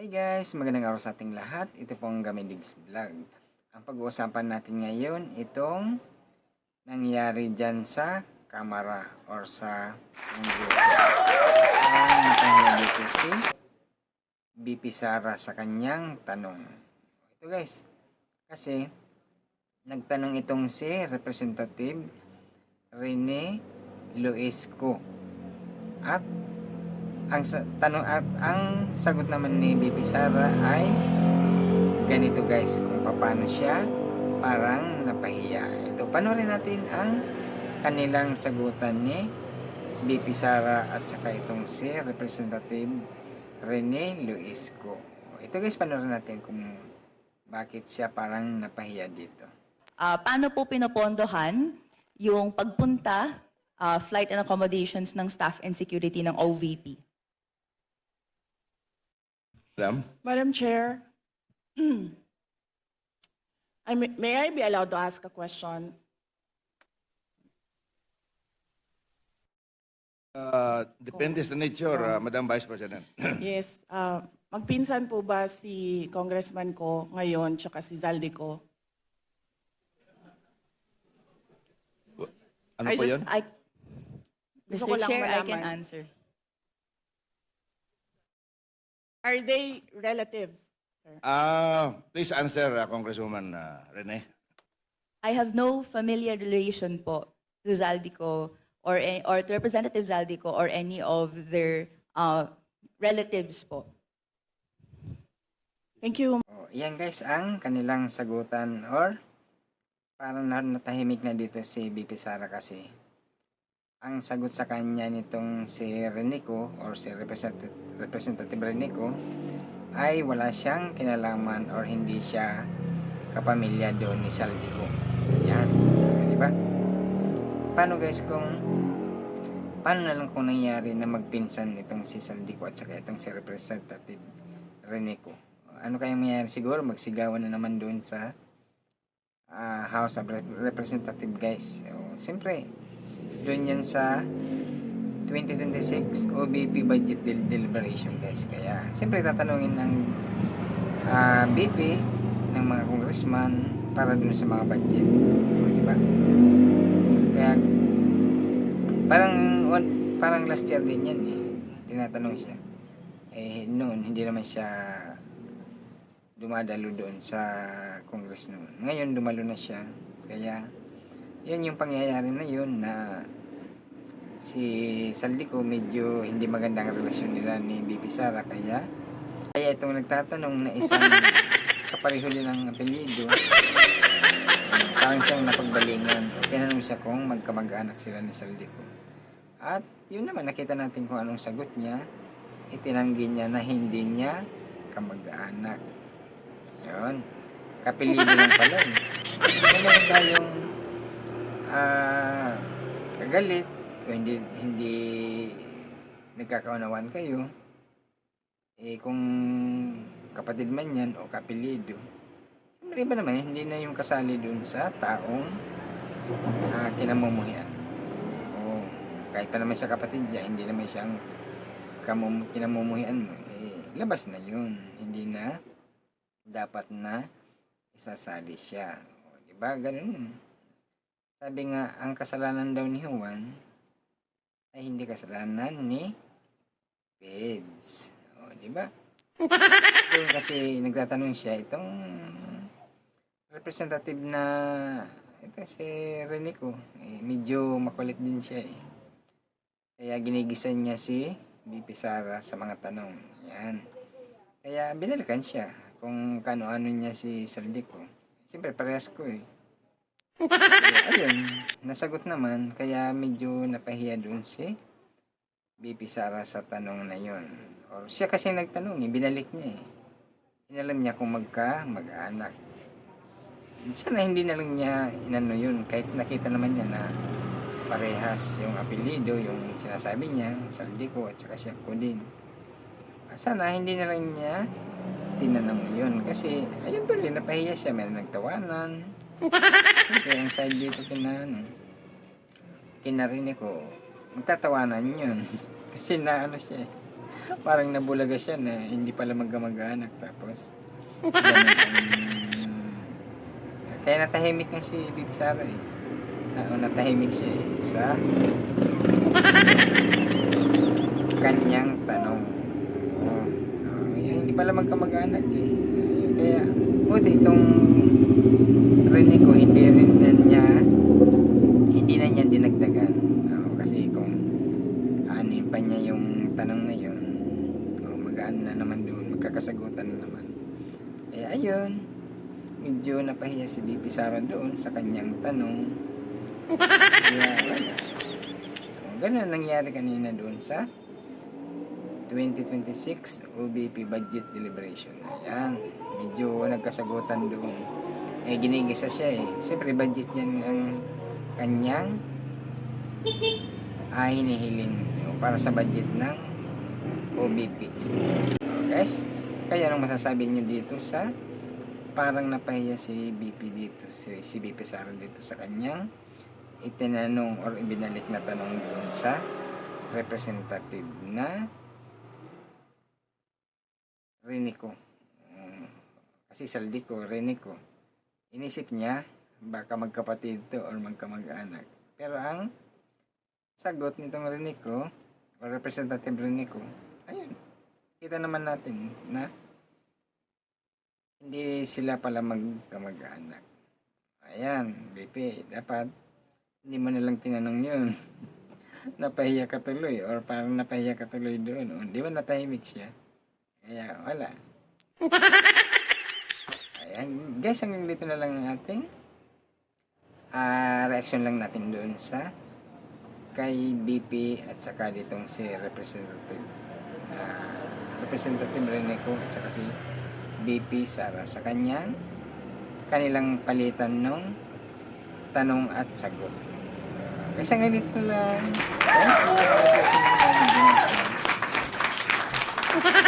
Hi guys, magandang araw sa ating lahat. Ito pong Gamidigs Vlog. Ang pag-uusapan natin ngayon, itong nangyari dyan sa kamera or sa Munggo. Ang natanggap dito si BP Sara sa kanyang tanong. Ito guys, kasi nagtanong itong si Representative Rene Loesco. At tanong at ang sagot naman ni BP Sara ay ganito guys, kung paano siya parang napahiya. Ito, panoorin natin ang kanilang sagutan ni BP Sara at saka itong si Representative Rene Loesco. Ito guys, panoorin natin kung bakit siya parang napahiya dito. Paano po pinopondohan yung pagpunta, flight and accommodations ng staff and security ng OVP? Madam Chair, may I be allowed to ask a question? Depende sa nature, Madam Vice President. Yes, magpinsan po ba si Congressman ko ngayon tsaka si Zaldi ko? Ano I po just- yun? Gusto Mr. ko lang Chair, I can malaman. answer. Are they relatives, sir? Please answer, Congresswoman Rene. I have no familiar relation po to Zaldico or to Representative Zaldico or any of their relatives po. Thank you. Yan guys ang kanilang sagutan or parang natahimik na dito si BP Sara kasi ang sagot sa kanya nitong si Renico or si Representative Renico ay wala siyang kinalaman or hindi siya kapamilya doon ni Saldico. Yan, di ba? Paano guys paano na lang kung nangyari na magpinsan itong si Saldico at saka itong si Representative Renico? Ano kayang mangyayari? Siguro magsigawan na naman doon sa House of Representative guys. So, siyempre doon yan sa 2026 OBP budget deliberation guys. Kaya siyempre tatanungin ng BP ng mga congressman para doon sa mga budget. Di ba? Kaya parang last year din yan eh. Tinatanong siya. Eh noon hindi naman siya dumadalo doon sa Congress noon. Ngayon dumalo na siya. Kaya yun yung pangyayari na yun na si Saldico medyo hindi magandang relasyon nila ni BP Sara kaya itong nagtatanong na isang kapareho din ng apelyido parang siyang napagbalingan. Tinanong siya kung magkamag-anak sila ni Saldico. At yun naman nakita natin kung anong sagot niya. Itinanggi niya na hindi niya kamag-anak. Yun. Kapilido lang pala. Meron tayong kagalit o hindi nagkakaunawan kayo kung kapatid man yan o kapilido, siyempre iba naman hindi na yung kasali dun sa taong kinamumuhian o kahit pa naman sa kapatid niya hindi naman siyang kinamumuhian mo labas na yun, hindi na dapat na isasali siya o, diba ganun. Sabi nga, ang kasalanan daw ni Juan ay hindi kasalanan ni Peds. O, di ba? Doon kasi nagtatanong siya, itong representative na ito si Renico, medyo makulit din siya eh. Kaya ginigisan niya si BP Sara sa mga tanong. Yan. Kaya binalikan siya kung kano-ano niya si Saldico. Siyempre, parehas ko eh. Ayun, nasagot naman kaya medyo napahiya doon si BP Sara sa tanong na yon. Or siya kasi nagtanong binalik niya eh. Inalam niya kung mag-anak. Sana hindi na lang niya inano yun kahit nakita naman niya na parehas yung apelido, yung sinasabi niya, Saldico at saka siya ko din. Sana hindi na lang niya tinanong yun kasi ayun tuloy napahiya siya, may nagtawanan. Kaya ang side dito kinarinig ko magtatawanan yun kasi na ano siya Parang nabulaga siya na hindi pala magkamag-anak. Tapos, ganun kaya natahimik na si Bibi Sara eh. Natahimik siya eh, sa kanyang tanong. Hindi pala magkamag-anak eh. Kaya, buti itong rinig ko, hindi na niya dinagdagan. Kasi kung aanin pa niya yung tanong na yun, magaan na naman doon, magkakasagutan na naman. Eh ayun, medyo napahiya si BP Sara doon sa kanyang tanong. Kaya wala. Ganun ang nangyari kanina doon sa 2026 OBP budget deliberation. Ayan, medyo nagkasagutan doon. Eh ginigisa siya eh. Siyempre budget niyan ang kanyang hinihiling para sa budget ng OBP. Guys, kaya anong masasabi niyo dito sa parang napahiya si BP dito, si BP Sara dito sa kanyang itinanong or ibinalik na tanong doon sa representative na Renico. Kasi Saldico, Renico. Inisip niya baka magkapatid to or magkamag-anak. Pero ang sagot nitong Renico o representative Renico, ayun, kita naman natin na hindi sila pala magkamag-anak. Ayan, BP, dapat hindi mo nalang tinanong yun. Napahiya ka tuloy or parang napahiya ka tuloy doon. O, di ba natahimik siya? Kaya wala. Ayan, guys, hanggang dito na lang ang ating reaction lang natin doon sa kay BP at saka ditong si representative Renico at saka si BP Sara sa kanilang palitan ng tanong at sagot. Kasi hanggang dito na lang. Thank you.